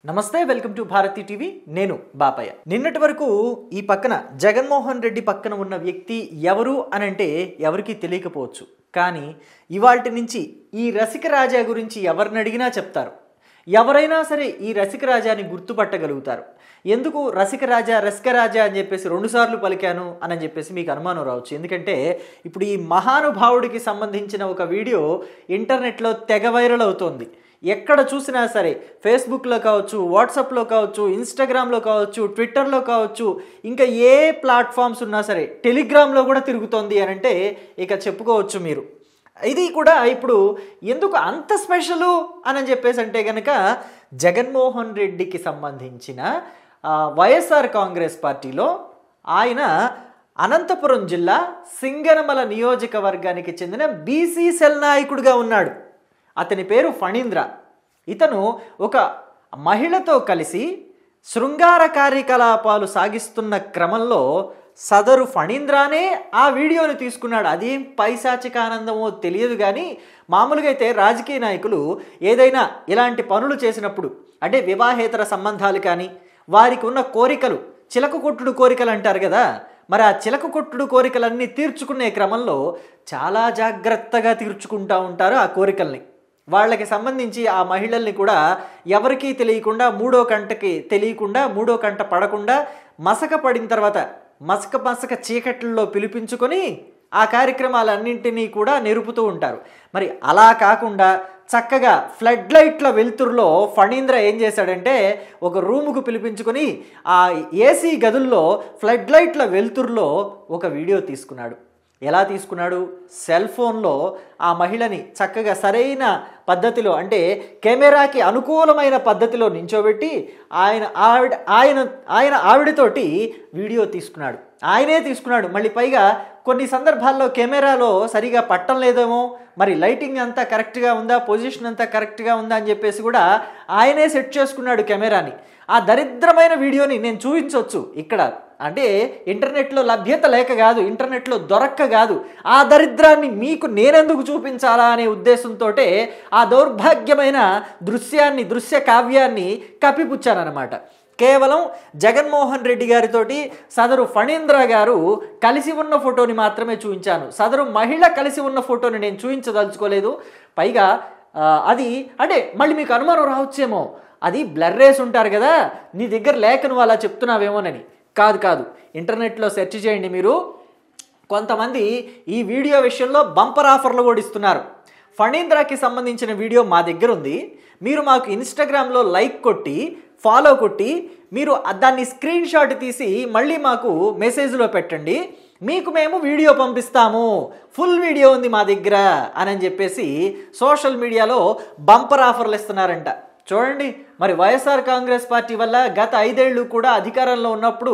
నమస్తే welcome to Bharati TV నేను బాపయ్య నిన్నటి వరకు ఈ పక్కన జగన్మోహన్ రెడ్డి పక్కన ఉన్న వ్యక్తి ఎవరు అనంటే ఎవరికి తెలియకపోవచ్చు కానీ ఇవాల్టి నుంచి ఈ రసిక రాజా గురించి ఎవరిని అడిగినా చెప్తారు ఎవరైనా సరే ఈ రసిక రాజాని గుర్తుపట్టగలుగుతారు ఎందుకు రసిక రాజా అని చెప్పేసి రెండు సార్లు పలికాను అని చెప్పేసి మీకు అనుమానం రావచ్చు ఎందుకంటే ఇప్పుడు ఈ మహానుభావుడికి సంబంధించిన ఒక వీడియో ఇంటర్నెట్లో తెగ వైరల్ అవుతోంది ఎక్కడ చూసినా సరే ఫేస్బుక్లో కావచ్చు వాట్సాప్లో కావచ్చు ఇన్స్టాగ్రామ్లో కావచ్చు ట్విట్టర్లో కావచ్చు ఇంకా ఏ ప్లాట్ఫామ్స్ ఉన్నా సరే టెలిగ్రామ్లో కూడా తిరుగుతోంది అని అంటే ఇక చెప్పుకోవచ్చు మీరు ఇది కూడా ఇప్పుడు ఎందుకు అంత స్పెషలు అని చెప్పేసి అంటే కనుక జగన్మోహన్ రెడ్డికి సంబంధించిన వైఎస్ఆర్ కాంగ్రెస్ పార్టీలో ఆయన అనంతపురం జిల్లా సింగనమల నియోజకవర్గానికి చెందిన బీసీ సెల్ నాయకుడిగా ఉన్నాడు అతని పేరు ఫణీంద్ర ఇతను ఒక మహిళతో కలిసి శృంగార కార్యకలాపాలు సాగిస్తున్న క్రమంలో సదరు ఫణీంద్రానే ఆ వీడియోని తీసుకున్నాడు అదేం పైశాచిక ఆనందమో తెలియదు కానీ మామూలుగా అయితే రాజకీయ నాయకులు ఏదైనా ఇలాంటి పనులు చేసినప్పుడు అంటే వివాహేతర సంబంధాలు కానీ వారికి ఉన్న కోరికలు చిలక కొట్టుడు కోరికలు అంటారు కదా మరి ఆ చిలక కొట్టుడు కోరికలన్నీ తీర్చుకునే క్రమంలో చాలా జాగ్రత్తగా తీర్చుకుంటూ ఉంటారు ఆ కోరికల్ని వాళ్ళకి సంబంధించి ఆ మహిళల్ని కూడా ఎవరికీ తెలియకుండా మూడో కంట పడకుండా మసక పడిన తర్వాత మసక చీకట్లలో పిలిపించుకొని ఆ కార్యక్రమాలన్నింటినీ కూడా నెరుపుతూ ఉంటారు మరి అలా కాకుండా చక్కగా ఫ్లడ్ లైట్ల వెలుతురులో ఫణీంద్ర ఏం చేశాడంటే ఒక రూముకు పిలిపించుకొని ఆ ఏసీ గదుల్లో ఫ్లడ్ లైట్ల వెలుతురులో ఒక వీడియో తీసుకున్నాడు ఎలా తీసుకున్నాడు సెల్ ఫోన్లో ఆ మహిళని చక్కగా సరైన పద్ధతిలో అంటే కెమెరాకి అనుకూలమైన పద్ధతిలో నించోబెట్టి ఆయన ఆవిడతోటి వీడియో తీసుకున్నాడు ఆయనే తీసుకున్నాడు మళ్ళీ పైగా కొన్ని సందర్భాల్లో కెమెరాలో సరిగా పట్టం లేదేమో మరి లైటింగ్ అంతా కరెక్ట్గా ఉందా పొజిషన్ అంతా కరెక్ట్గా ఉందా అని చెప్పేసి కూడా ఆయనే సెట్ చేసుకున్నాడు కెమెరాని ఆ దరిద్రమైన వీడియోని నేను చూపించవచ్చు ఇక్కడ అంటే ఇంటర్నెట్లో లభ్యత లేక కాదు ఇంటర్నెట్లో దొరక్క కాదు ఆ దరిద్రాన్ని మీకు నేనెందుకు చూపించాలా అనే ఉద్దేశంతో ఆ దౌర్భాగ్యమైన దృశ్య కావ్యాన్ని కప్పిపుచ్చానన్నమాట కేవలం జగన్మోహన్ రెడ్డి గారితోటి సదరు ఫణీంద్ర గారు కలిసి ఉన్న ఫోటోని మాత్రమే చూపించాను సదరు మహిళ కలిసి ఉన్న ఫోటోని నేను చూపించదలుచుకోలేదు పైగా అది అంటే మళ్ళీ మీకు అనుమానం రావచ్చేమో అది బ్లర్ రేస్ ఉంటారు కదా నీ దగ్గర లేక నువ్వు అలా చెప్తున్నావేమోనని కాదు ఇంటర్నెట్లో సెర్చ్ చేయండి మీరు కొంతమంది ఈ వీడియో విషయంలో బంపర్ ఆఫర్లు కూడా ఇస్తున్నారు ఫణీంద్రకి సంబంధించిన వీడియో మా దగ్గర ఉంది మీరు మాకు ఇన్స్టాగ్రామ్లో లైక్ కొట్టి ఫాలో కొట్టి మీరు దాన్ని స్క్రీన్ షాట్ తీసి మళ్ళీ మాకు మెసేజ్లో పెట్టండి మీకు మేము వీడియో పంపిస్తాము ఫుల్ వీడియో ఉంది మా దగ్గర అని చెప్పేసి సోషల్ మీడియాలో బంపర్ ఆఫర్లు ఇస్తున్నారంట చూడండి మరి వైఎస్ఆర్ కాంగ్రెస్ పార్టీ వల్ల గత 5 ఏళ్ళు కూడా అధికారంలో ఉన్నప్పుడు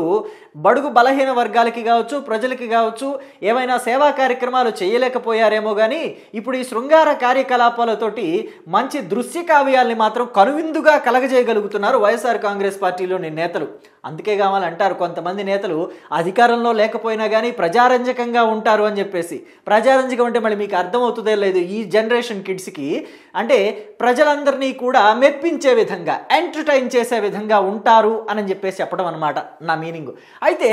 బడుగు బలహీన వర్గాలకి కావచ్చు ప్రజలకి కావచ్చు ఏమైనా సేవా కార్యక్రమాలు చేయలేకపోయారేమో కానీ ఇప్పుడు ఈ శృంగార కార్యకలాపాలతోటి మంచి దృశ్య కావ్యాల్ని మాత్రం కనువిందుగా కలగజేయగలుగుతున్నారు వైఎస్ఆర్ కాంగ్రెస్ పార్టీలోని నేతలు అందుకే కావాలంటారు కొంతమంది నేతలు అధికారంలో లేకపోయినా కానీ ప్రజారంజకంగా ఉంటారు అని చెప్పేసి ప్రజారంజకం అంటే మళ్ళీ మీకు అర్థమవుతుందే లేదు ఈ జనరేషన్ కిడ్స్కి అంటే ప్రజలందరినీ కూడా మెప్పించే విధంగా ఎంటర్టైన్ చేసే విధంగా ఉంటారు అని చెప్పేసి చెప్పడం అన్నమాట నా మీనింగ్ అయితే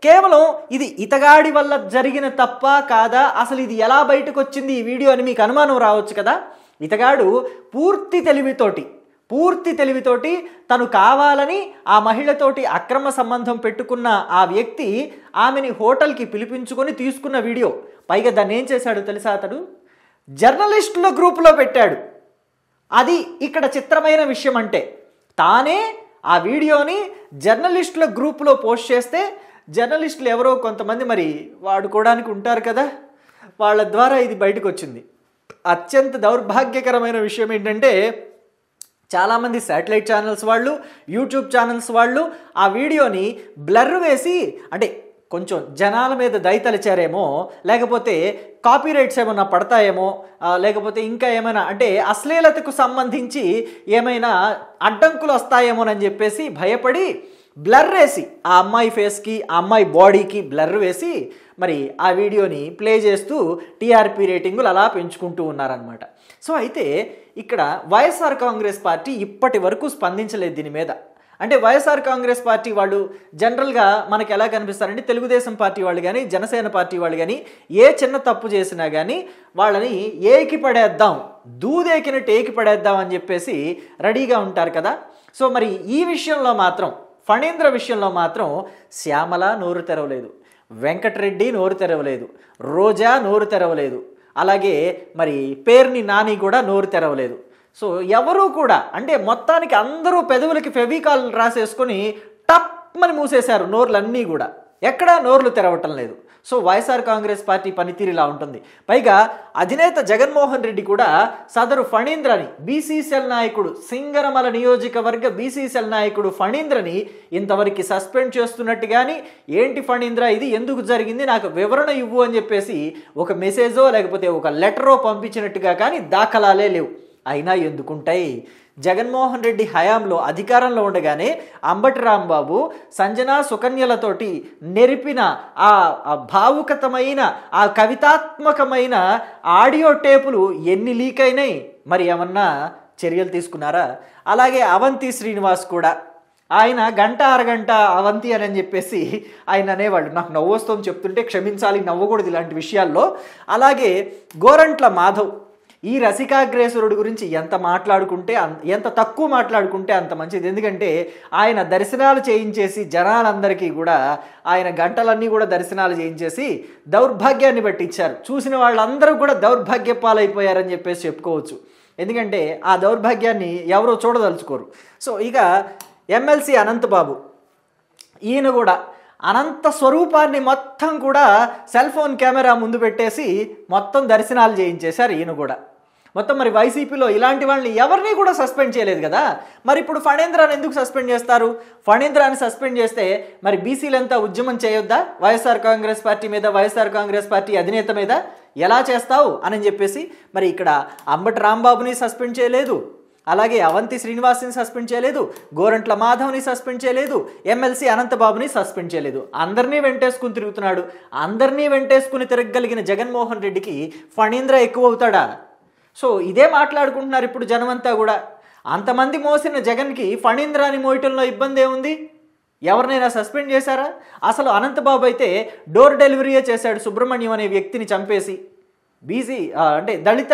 కేవలం ఇది ఇతగాడి వల్ల జరిగిన తప్ప కాదా అసలు ఇది ఎలా బయటకు వచ్చింది ఈ వీడియో అని మీకు అనుమానం రావచ్చు కదా ఇతగాడు పూర్తి తెలివితోటి తను కావాలని ఆ మహిళతోటి అక్రమ సంబంధం పెట్టుకున్న ఆ వ్యక్తి ఆమెని హోటల్కి పిలిపించుకొని తీసుకున్న వీడియో పైగా దాన్ని ఏం చేశాడు తెలుసా అతడు జర్నలిస్టుల గ్రూపులో పెట్టాడు అది ఇక్కడ చిత్రమైన విషయం అంటే తానే ఆ వీడియోని జర్నలిస్టుల గ్రూపులో పోస్ట్ చేస్తే జర్నలిస్టులు ఎవరో కొంతమంది మరి వాడుకోవడానికి ఉంటారు కదా వాళ్ళ ద్వారా ఇది బయటకు వచ్చింది అత్యంత దౌర్భాగ్యకరమైన విషయం ఏంటంటే చాలామంది శాటిలైట్ ఛానల్స్ వాళ్ళు యూట్యూబ్ ఛానల్స్ వాళ్ళు ఆ వీడియోని బ్లర్ వేసి అంటే కొంచెం జనాల మీద దయతలిచారేమో లేకపోతే కాపీరైట్స్ ఏమైనా పడతాయేమో లేకపోతే ఇంకా ఏమైనా అంటే అశ్లీలతకు సంబంధించి ఏమైనా అడ్డంకులు వస్తాయేమోనని చెప్పేసి భయపడి బ్లర్ వేసి ఆ అమ్మాయి ఫేస్కి ఆ అమ్మాయి బాడీకి బ్లర్ వేసి మరి ఆ వీడియోని ప్లే చేస్తూ టీఆర్పీ రేటింగులు అలా పెంచుకుంటూ ఉన్నారనమాట. సో అయితే ఇక్కడ వైఎస్ఆర్ కాంగ్రెస్ పార్టీ ఇప్పటి వరకు స్పందించలేదు దీని మీద. అంటే వైఎస్ఆర్ కాంగ్రెస్ పార్టీ వాళ్ళు జనరల్గా మనకి ఎలా కనిపిస్తారంటే తెలుగుదేశం పార్టీ వాళ్ళు కానీ జనసేన పార్టీ వాళ్ళు కానీ ఏ చిన్న తప్పు చేసినా కానీ వాళ్ళని ఏకి పడేద్దాం, దూదేకినట్టు ఏకి పడేద్దాం అని చెప్పేసి రెడీగా ఉంటారు కదా. సో మరి ఈ విషయంలో మాత్రం ఫణీంద్ర విషయంలో మాత్రం శ్యామల నోరు తెరవలేదు, వెంకటరెడ్డి నోరు తెరవలేదు, రోజా నోరు తెరవలేదు, అలాగే మరి పేర్ని నాని కూడా నోరు తెరవలేదు. సో ఎవరూ కూడా అంటే మొత్తానికి అందరూ పెదవులకి ఫెవికాల్ రాసేసుకొని టప్మని మూసేశారు నోర్లన్నీ కూడా, ఎక్కడా నోర్లు తెరవటం లేదు. సో వైఎస్ఆర్ కాంగ్రెస్ పార్టీ పనితీరు ఇలా ఉంటుంది. పైగా అధినేత జగన్మోహన్ రెడ్డి కూడా సదరు ఫణీంద్రని బీసీసీఎల్ నాయకుడు, సింగరమల నియోజకవర్గ బీసీసీఎల్ నాయకుడు ఫణీంద్రని ఇంతవరకు సస్పెండ్ చేస్తున్నట్టు కానీ, ఏంటి ఫణీంద్ర ఇది ఎందుకు జరిగింది నాకు వివరణ ఇవ్వు అని చెప్పేసి ఒక మెసేజో లేకపోతే ఒక లెటరో పంపించినట్టుగా కానీ దాఖలాలే లేవు. అయినా ఎందుకుంటాయి? జగన్మోహన్ రెడ్డి హయాంలో అధికారంలో ఉండగానే అంబటి రాంబాబు సంజనా సుకన్యలతోటి నెరిపిన ఆ భావుకతమైన ఆ కవితాత్మకమైన ఆడియో టేపులు ఎన్ని లీక్ అయినాయి? మరి ఏమన్నా చర్యలు తీసుకున్నారా? అలాగే అవంతి శ్రీనివాస్ కూడా ఆయన గంట అరగంట అవంతి అని చెప్పేసి ఆయన అనేవాళ్ళు. నాకు నవ్వు వస్తుంది చెప్తుంటే, క్షమించాలి, నవ్వకూడదు ఇలాంటి విషయాల్లో. అలాగే గోరంట్ల మాధవ్ ఈ రసికాగ్రేసురుడు గురించి ఎంత మాట్లాడుకుంటే ఎంత తక్కువ మాట్లాడుకుంటే అంత మంచిది. ఎందుకంటే ఆయన దర్శనాలు చేయించేసి జనాలందరికీ కూడా ఆయన గంటలన్నీ కూడా దర్శనాలు చేయించేసి దౌర్భాగ్యాన్ని పట్టించారు. చూసిన వాళ్ళందరూ కూడా దౌర్భాగ్య పాలైపోయారని చెప్పేసి చెప్పుకోవచ్చు. ఎందుకంటే ఆ దౌర్భాగ్యాన్ని ఎవరో చూడదలుచుకోరు. సో ఇక ఎమ్మెల్సీ అనంతబాబు, ఈయన కూడా అనంత స్వరూపాన్ని మొత్తం కూడా సెల్ ఫోన్ కెమెరా ముందు పెట్టేసి మొత్తం దర్శనాలు చేయించేశారు ఈయన కూడా. మొత్తం మరి వైసీపీలో ఇలాంటి వాళ్ళని ఎవరిని కూడా సస్పెండ్ చేయలేదు కదా. మరి ఇప్పుడు ఫణీంద్రాన్ని ఎందుకు సస్పెండ్ చేస్తారు? ఫణీంద్రాన్ని సస్పెండ్ చేస్తే మరి బీసీలంతా ఉద్యమం చేయొద్దా వైఎస్ఆర్ కాంగ్రెస్ పార్టీ మీద, వైఎస్ఆర్ కాంగ్రెస్ పార్టీ అధినేత మీద? ఎలా చేస్తావు అని చెప్పేసి మరి ఇక్కడ అంబటి రాంబాబుని సస్పెండ్ చేయలేదు, అలాగే అవంతి శ్రీనివాస్ని సస్పెండ్ చేయలేదు, గోరంట్ల మాధవ్ని సస్పెండ్ చేయలేదు, ఎమ్మెల్సీ అనంతబాబుని సస్పెండ్ చేయలేదు. అందరినీ వెంటేసుకుని తిరుగుతున్నాడు. అందరినీ వెంటేసుకుని తిరగగలిగిన జగన్మోహన్ రెడ్డికి ఫణీంద్ర ఎక్కువ అవుతాడా? సో ఇదే మాట్లాడుకుంటున్నారు ఇప్పుడు జనమంతా కూడా. అంతమంది మోసిన జగన్కి ఫణీంద్రాని మోయటంలో ఇబ్బంది ఏముంది? ఎవరినైనా సస్పెండ్ చేశారా? అసలు అనంతబాబు అయితే డోర్ డెలివరీయే చేశాడు సుబ్రహ్మణ్యం అనే వ్యక్తిని చంపేసి. బీసీ అంటే దళిత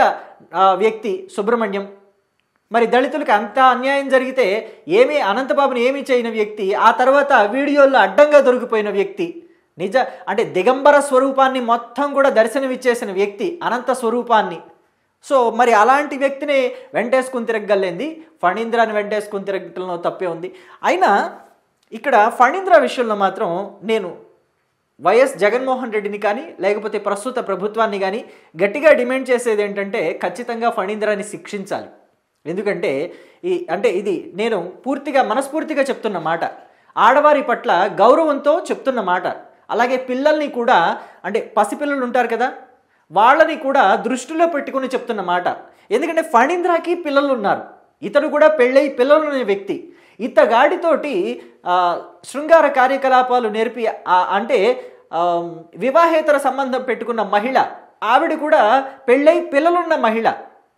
వ్యక్తి సుబ్రహ్మణ్యం. మరి దళితులకు అంత అన్యాయం జరిగితే అనంతబాబుని ఏమీ చేయని వ్యక్తి, ఆ తర్వాత వీడియోల్లో అడ్డంగా దొరికిపోయిన వ్యక్తి, అంటే దిగంబర స్వరూపాన్ని మొత్తం కూడా దర్శనమిచ్చేసిన వ్యక్తి, అనంత స్వరూపాన్ని. సో మరి అలాంటి వ్యక్తిని వెంటేసుకుని తిరగలేంది, ఫణీంద్రాన్ని వెంటేసుకుని తిరగటంలో తప్పే ఉంది. అయినా ఇక్కడ ఫణీంద్ర విషయంలో మాత్రం నేను వైఎస్ జగన్మోహన్ రెడ్డిని కానీ లేకపోతే ప్రస్తుత ప్రభుత్వాన్ని కానీ గట్టిగా డిమాండ్ చేసేది ఏంటంటే ఖచ్చితంగా ఫణీంద్రాన్ని శిక్షించాలి. ఎందుకంటే ఇది నేను పూర్తిగా మనస్ఫూర్తిగా చెప్తున్న మాట, ఆడవారి పట్ల గౌరవంతో చెప్తున్న మాట. అలాగే పిల్లల్ని కూడా, అంటే పసిపిల్లలు ఉంటారు కదా, వాళ్ళని కూడా దృష్టిలో పెట్టుకుని చెప్తున్న మాట. ఎందుకంటే ఫణీంద్రకి పిల్లలు ఉన్నారు, ఇతడు కూడా పెళ్ళై పిల్లలున్న వ్యక్తి. ఇతగాడితోటి శృంగార కార్యకలాపాలు నేర్పి అంటే వివాహేతర సంబంధం పెట్టుకున్న మహిళ, ఆవిడ కూడా పెళ్ళై పిల్లలున్న మహిళ,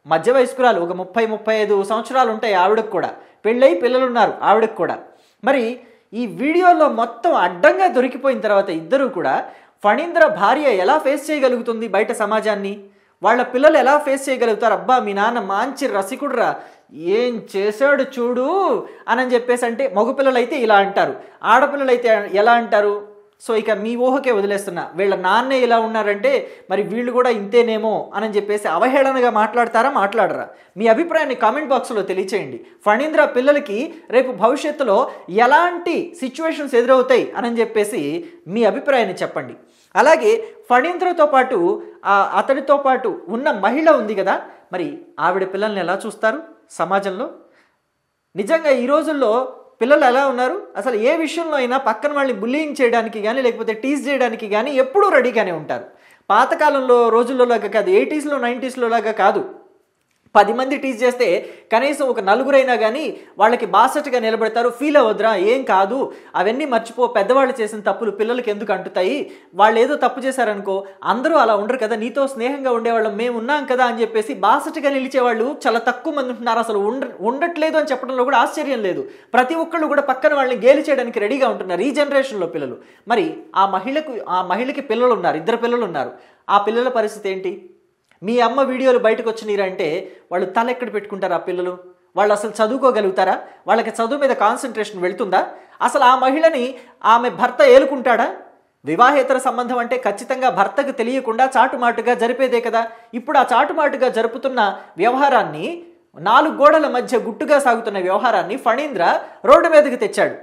మధ్య వయస్కురాలు, ఒక 30-35 సంవత్సరాలు ఉంటాయి ఆవిడకు కూడా, పెళ్ళై పిల్లలున్నారు ఆవిడకు కూడా. మరి ఈ వీడియోలో మొత్తం అడ్డంగా దొరికిపోయిన తర్వాత ఇద్దరూ కూడా ఫణీంద్ర భార్య ఎలా ఫేస్ చేయగలుగుతుంది బయట సమాజాన్ని? వాళ్ళ పిల్లలు ఎలా ఫేస్ చేయగలుగుతారు? అబ్బా మీ నాన్న మంచి రసికుడురా, ఏం చేశాడు చూడు అని చెప్పేసి అంటే మగపిల్లలైతే ఇలా అంటారు, ఆడపిల్లలైతే ఎలా అంటారు? సో ఇక మీ ఊహకే వదిలేస్తున్నా, వీళ్ళ నాన్నే ఇలా ఉన్నారంటే మరి వీళ్ళు కూడా ఇంతేనేమో అని చెప్పేసి అవహేళనగా మాట్లాడరా? మీ అభిప్రాయాన్ని కామెంట్ బాక్స్లో తెలియచేయండి. ఫణీంద్ర పిల్లలకి రేపు భవిష్యత్తులో ఎలాంటి సిచ్యువేషన్స్ ఎదురవుతాయి అని చెప్పేసి మీ అభిప్రాయాన్ని చెప్పండి. అలాగే ఫణీంద్రతో పాటు అతడితో పాటు ఉన్న మహిళ ఉంది కదా, మరి ఆవిడ పిల్లల్ని ఎలా చూస్తారు సమాజంలో? నిజంగా ఈ రోజుల్లో పిల్లలు ఎలా ఉన్నారు? అసలు ఏ విషయంలో అయినా పక్కన వాళ్ళని బుల్లింగ్ చేయడానికి కానీ లేకపోతే టీజ్ చేయడానికి కానీ ఎప్పుడూ రెడీగానే ఉంటారు. పాతకాలంలో రోజుల్లో లాగా కాదు, 80s 90s లాగా కాదు. 10 మంది టీచ్ చేస్తే కనీసం ఒక నలుగురైనా కానీ వాళ్ళకి బాసటగా నిలబడతారు. ఫీల్ అవ్వద్దురా, ఏం కాదు, అవన్నీ మర్చిపో, పెద్దవాళ్ళు చేసిన తప్పులు పిల్లలకి ఎందుకు అంటుతాయి, వాళ్ళు ఏదో తప్పు చేశారనుకో, అందరూ అలా ఉండరు కదా, నీతో స్నేహంగా ఉండేవాళ్ళం మేము ఉన్నాం కదా అని చెప్పేసి బాసటగా నిలిచేవాళ్ళు చాలా తక్కువ మంది ఉంటున్నారు. అసలు ఉండట్లేదు అని చెప్పడంలో కూడా ఆశ్చర్యం లేదు. ప్రతి ఒక్కళ్ళు కూడా పక్కన వాళ్ళని గేలి చేయడానికి రెడీగా ఉంటున్నారు ఈ జనరేషన్లో పిల్లలు. మరి ఆ మహిళకి పిల్లలు ఉన్నారు, 2 పిల్లలు ఉన్నారు. ఆ పిల్లల పరిస్థితి ఏంటి? మీ అమ్మ వీడియోలు బయటకు వచ్చినారంటే వాళ్ళు తల ఎక్కడ పెట్టుకుంటారు? ఆ పిల్లలు వాళ్ళు అసలు చదువుకోగలుగుతారా? వాళ్ళకి చదువు మీద కాన్సన్ట్రేషన్ వెళ్తుందా? అసలు ఆ మహిళని ఆమె భర్త ఏలుకుంటాడా? వివాహేతర సంబంధం అంటే ఖచ్చితంగా భర్తకు తెలియకుండా చాటుమాటుగా జరిపేదే కదా. ఇప్పుడు ఆ చాటుమాటుగా జరుపుతున్న వ్యవహారాన్ని, 4 గోడల మధ్య గుట్టుగా సాగుతున్న వ్యవహారాన్ని ఫణీంద్ర రోడ్డు మీదకి తెచ్చాడు.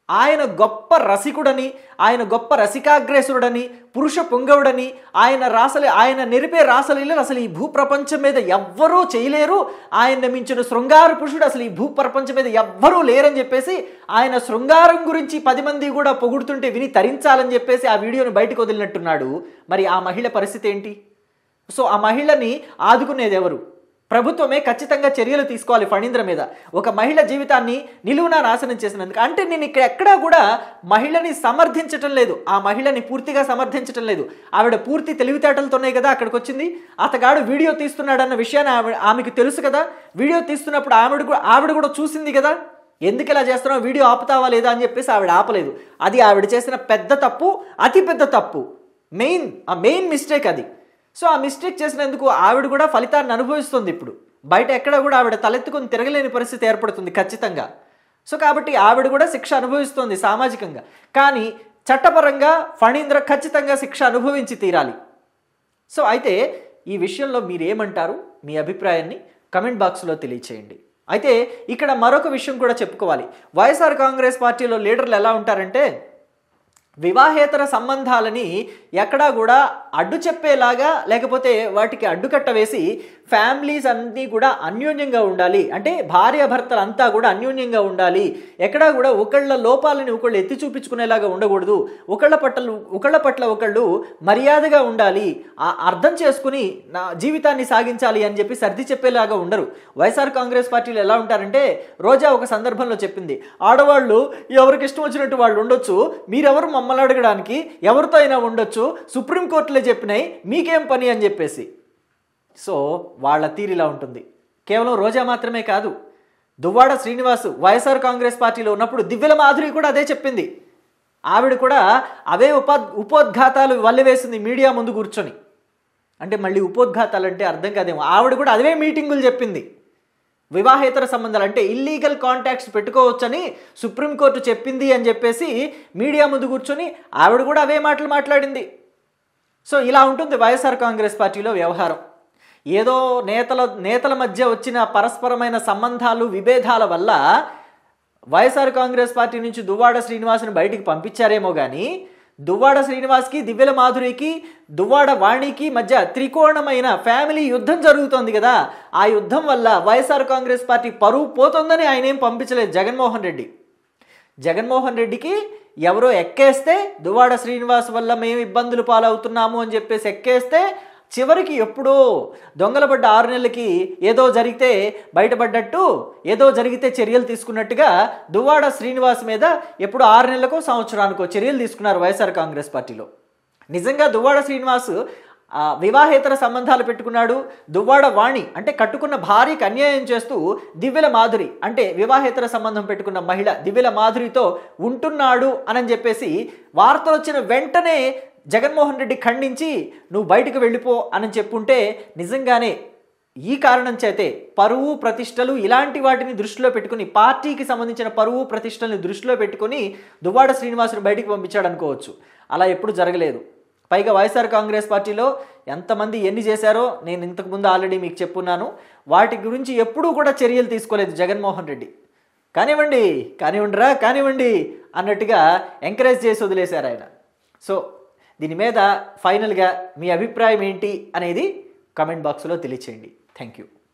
ఆయన గొప్ప రసికుడని, ఆయన గొప్ప రసికాగ్రేసురుడని, పురుష పుంగవుడని, ఆయన నిరిపే రాసలీలలు అసలు ఈ భూప్రపంచం మీద ఎవ్వరూ చేయలేరు, ఆయన మించిన శృంగార పురుషుడు అసలు ఈ భూప్రపంచం మీద ఎవ్వరూ లేరని చెప్పేసి ఆయన శృంగారం గురించి 10 మంది కూడా పొగుడుతుంటే విని తరించాలని చెప్పేసి ఆ వీడియోని బయటకు వదిలినట్టున్నాడు. మరి ఆ మహిళ పరిస్థితి ఏంటి? సో ఆ మహిళని ఆదుకునేది ఎవరు? ప్రభుత్వమే ఖచ్చితంగా చర్యలు తీసుకోవాలి ఫణీంద్ర మీద. ఒక మహిళ జీవితాన్ని నిలువునా నాశనం చేసినందుకు. అంటే నేను ఇక్కడ ఎక్కడా కూడా మహిళని సమర్థించటం లేదు, ఆ మహిళని పూర్తిగా సమర్థించటం లేదు. ఆవిడ పూర్తి తెలివితేటలతోనే కదా అక్కడికి వచ్చింది. అతగాడు వీడియో తీస్తున్నాడన్న విషయాన్ని ఆమెకు తెలుసు కదా. వీడియో తీస్తున్నప్పుడు ఆవిడ కూడా చూసింది కదా. ఎందుకు ఇలా చేస్తున్నావు, వీడియో ఆపుతావా లేదా అని చెప్పేసి ఆవిడ ఆపలేదు. అది ఆవిడ చేసిన పెద్ద తప్పు, అతి పెద్ద తప్పు, మెయిన్ మిస్టేక్ అది. సో ఆ మిస్టేక్ చేసినందుకు ఆవిడ కూడా ఫలితాన్ని అనుభవిస్తుంది. ఇప్పుడు బయట ఎక్కడ కూడా ఆవిడ తలెత్తుకొని తిరగలేని పరిస్థితి ఏర్పడుతుంది ఖచ్చితంగా. సో కాబట్టి ఆవిడ కూడా శిక్ష అనుభవిస్తుంది సామాజికంగా. కానీ చట్టపరంగా ఫణీంద్ర ఖచ్చితంగా శిక్ష అనుభవించి తీరాలి. సో అయితే ఈ విషయంలో మీరేమంటారు? మీ అభిప్రాయాన్ని కమెంట్ బాక్స్లో తెలియచేయండి. అయితే ఇక్కడ మరొక విషయం కూడా చెప్పుకోవాలి. వైఎస్ఆర్ కాంగ్రెస్ పార్టీలో లీడర్లు ఎలా ఉంటారంటే, వివాహేతర సంబంధాలని ఎక్కడా కూడా అడ్డు చెప్పేలాగా, లేకపోతే వాటికి అడ్డుకట్ట వేసి ఫ్యామిలీస్ అన్నీ కూడా అన్యోన్యంగా ఉండాలి, అంటే భార్యాభర్తలు అంతా కూడా అన్యోన్యంగా ఉండాలి, ఎక్కడా కూడా ఒకళ్ళ లోపాలని ఒకళ్ళు ఎత్తి చూపించుకునేలాగా ఉండకూడదు, ఒకళ్ళ పట్ల ఒకళ్ళు మర్యాదగా ఉండాలి, అర్థం చేసుకుని నా జీవితాన్ని సాగించాలి అని చెప్పి సర్ది చెప్పేలాగా ఉండరు. వైఎస్ఆర్ కాంగ్రెస్ పార్టీలు ఎలా ఉంటారంటే, రోజా ఒక సందర్భంలో చెప్పింది, ఆడవాళ్ళు ఎవరికి ఇష్టం వచ్చినట్టు వాళ్ళు ఉండొచ్చు, మీరెవరు మమ్మల్ని అడగడానికి, ఎవరితో అయినా ఉండొచ్చు, సుప్రీంకోర్టులో చెప్పినాయి, మీకేం పని అని చెప్పేసి. సో వాళ్ళ తీరిలా ఉంటుంది. కేవలం రోజా మాత్రమే కాదు, దువ్వాడ శ్రీనివాస్ వైఎస్ఆర్ కాంగ్రెస్ పార్టీలో ఉన్నప్పుడు దివ్యల మాధురి కూడా అదే చెప్పింది. ఆవిడ కూడా అవే ఉపోద్ఘాతాలు వల్లవేసింది మీడియా ముందు కూర్చొని. అంటే మళ్ళీ ఉపోద్ఘాతాలు అంటే అర్థం కాదేమో, ఆవిడ కూడా అదే మీటింగులు చెప్పింది. వివాహేతర సంబంధాలు అంటే ఇల్లీగల్ కాంటాక్ట్స్ పెట్టుకోవచ్చని సుప్రీంకోర్టు చెప్పింది అని చెప్పేసి మీడియా ముందు కూర్చొని ఆవిడ కూడా అవే మాటలు మాట్లాడింది. సో ఇలా ఉంటుంది వైఎస్ఆర్ కాంగ్రెస్ పార్టీలో వ్యవహారం. ఏదో నేతల మధ్య వచ్చిన పరస్పరమైన సంబంధాలు, విభేదాల వల్ల వైఎస్ఆర్ కాంగ్రెస్ పార్టీ నుంచి దువ్వాడ శ్రీనివాస్ని బయటికి పంపించారేమో కానీ, దువ్వాడ శ్రీనివాస్కి, దివ్యల మాధురికి, దువ్వాడ వాణికి మధ్య త్రికోణమైన ఫ్యామిలీ యుద్ధం జరుగుతోంది కదా. ఆ యుద్ధం వల్ల వైఎస్ఆర్ కాంగ్రెస్ పార్టీ పరువు పోతుందని ఆయన ఏం పంపించలేదు జగన్మోహన్ రెడ్డికి ఎవరో ఎక్కేస్తే, దువ్వాడ శ్రీనివాస్ వల్ల మేము ఇబ్బందులు పాలవుతున్నాము అని చెప్పేసి ఎక్కేస్తే, చివరికి ఎప్పుడో దొంగల పడ్డ 6 నెలలకి ఏదో జరిగితే బయటపడ్డట్టు, ఏదో జరిగితే చర్యలు తీసుకున్నట్టుగా దువ్వాడ శ్రీనివాస్ మీద ఎప్పుడు 6 నెలలకో సంవత్సరానికో చర్యలు తీసుకున్నారు వైఎస్ఆర్ కాంగ్రెస్ పార్టీలో. నిజంగా దువ్వాడ శ్రీనివాస్ వివాహేతర సంబంధాలు పెట్టుకున్నాడు. దువ్వాడ వాణి అంటే కట్టుకున్న భార్యకి అన్యాయం చేస్తూ దివ్యల మాధురి అంటే వివాహేతర సంబంధం పెట్టుకున్న మహిళ దివ్యల మాధురితో ఉంటున్నాడు అని చెప్పేసి వార్తలు వచ్చిన వెంటనే జగన్మోహన్ రెడ్డి ఖండించి నువ్వు బయటకు వెళ్ళిపో అని చెప్పుంటే, నిజంగానే ఈ కారణం చేతే పరువు ప్రతిష్టలు ఇలాంటి వాటిని దృష్టిలో పెట్టుకుని, పార్టీకి సంబంధించిన పరువు ప్రతిష్టల్ని దృష్టిలో పెట్టుకుని దువ్వాడ శ్రీనివాసుని బయటికి పంపించాడు అనుకోవచ్చు. అలా ఎప్పుడు జరగలేదు. పైగా వైఎస్ఆర్ కాంగ్రెస్ పార్టీలో ఎంతమంది ఎన్ని చేశారో నేను ఇంతకుముందు ఆల్రెడీ మీకు చెప్పున్నాను. వాటి గురించి ఎప్పుడూ కూడా చర్యలు తీసుకోలేదు జగన్మోహన్ రెడ్డి. కానివ్వండి అన్నట్టుగా ఎంకరేజ్ చేసి వదిలేశారు ఆయన. సో దీని మీద ఫైనల్గా మీ అభిప్రాయం ఏంటి అనేది కమెంట్ బాక్స్లో తెలియచేయండి. Thank you.